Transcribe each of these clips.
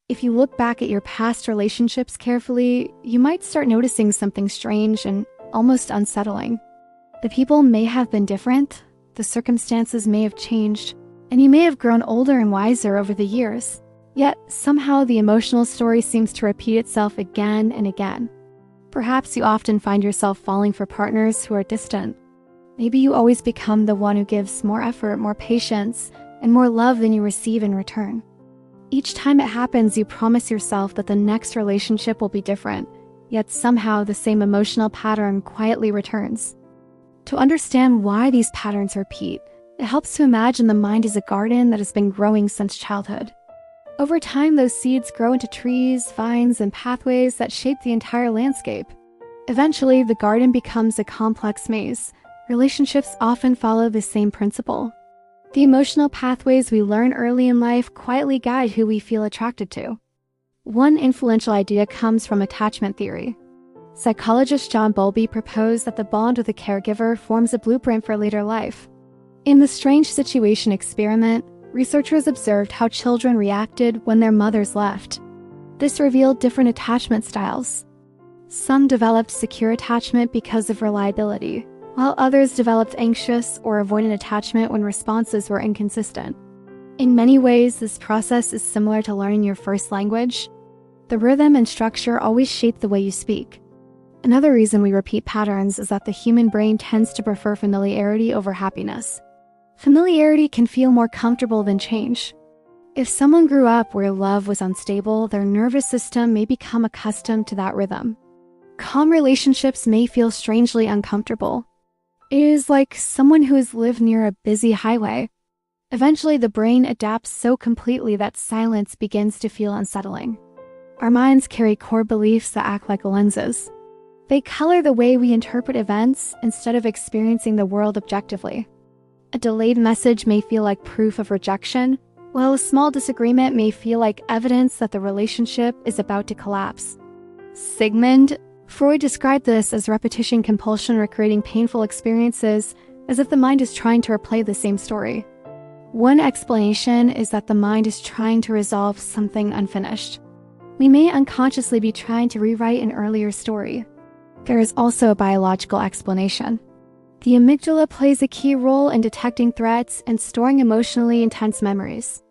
If you look back at your past relationships carefully, you might start noticing something strange and almost unsettling. The people may have been different, the circumstances may have changed, and you may have grown older and wiser over the years. Yet, somehow the emotional story seems to repeat itself again and again. Perhaps you often find yourself falling for partners who are distant. Maybe you always become the one who gives more effort, more patience, and more love than you receive in return. Each time it happens, you promise yourself that the next relationship will be different, yet somehow the same emotional pattern quietly returns. To understand why these patterns repeat, it helps to imagine the mind as a garden that has been growing since childhood. Over time, those seeds grow into trees, vines, and pathways that shape the entire landscape. Eventually, the garden becomes a complex maze. Relationships often follow the same principle. The emotional pathways we learn early in life quietly guide who we feel attracted to. One influential idea comes from attachment theory. Psychologist John Bowlby proposed that the bond with a caregiver forms a blueprint for later life. In the strange situation experiment, researchers observed how children reacted when their mothers left. This revealed different attachment styles. Some developed secure attachment because of reliability, while others developed anxious or avoidant attachment when responses were inconsistent. In many ways, this process is similar to learning your first language. The rhythm and structure always shape the way you speak. Another reason we repeat patterns is that the human brain tends to prefer familiarity over happiness. Familiarity can feel more comfortable than change. If someone grew up where love was unstable, their nervous system may become accustomed to that rhythm. Calm relationships may feel strangely uncomfortable. It is like someone who has lived near a busy highway. Eventually, the brain adapts so completely that silence begins to feel unsettling. Our minds carry core beliefs that act like lenses. They color the way we interpret events instead of experiencing the world objectively. A delayed message may feel like proof of rejection, while a small disagreement may feel like evidence that the relationship is about to collapse. Sigmund Freud described this as repetition compulsion, recreating painful experiences as if the mind is trying to replay the same story. One explanation is that the mind is trying to resolve something unfinished. We may unconsciously be trying to rewrite an earlier story. There is also a biological explanation. The amygdala plays a key role in detecting threats and storing emotionally intense memories.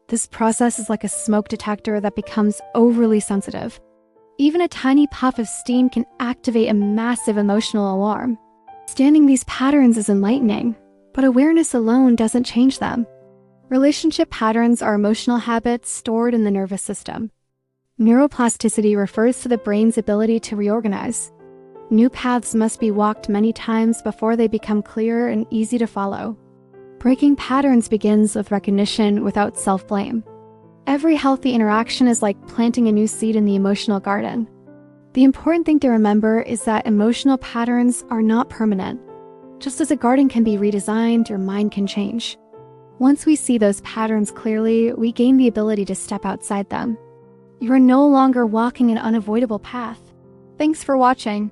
This process is like a smoke detector that becomes overly sensitive. Even a tiny puff of steam can activate a massive emotional alarm. Understanding these patterns is enlightening, but awareness alone doesn't change them. Relationship patterns are emotional habits stored in the nervous system. Neuroplasticity refers to the brain's ability to reorganize. New paths must be walked many times before they become clear and easy to follow. Breaking patterns begins with recognition without self-blame. Every healthy interaction is like planting a new seed in the emotional garden. The important thing to remember is that emotional patterns are not permanent. Just as a garden can be redesigned, your mind can change. Once we see those patterns clearly, we gain the ability to step outside them. You are no longer walking an unavoidable path. Thanks for watching.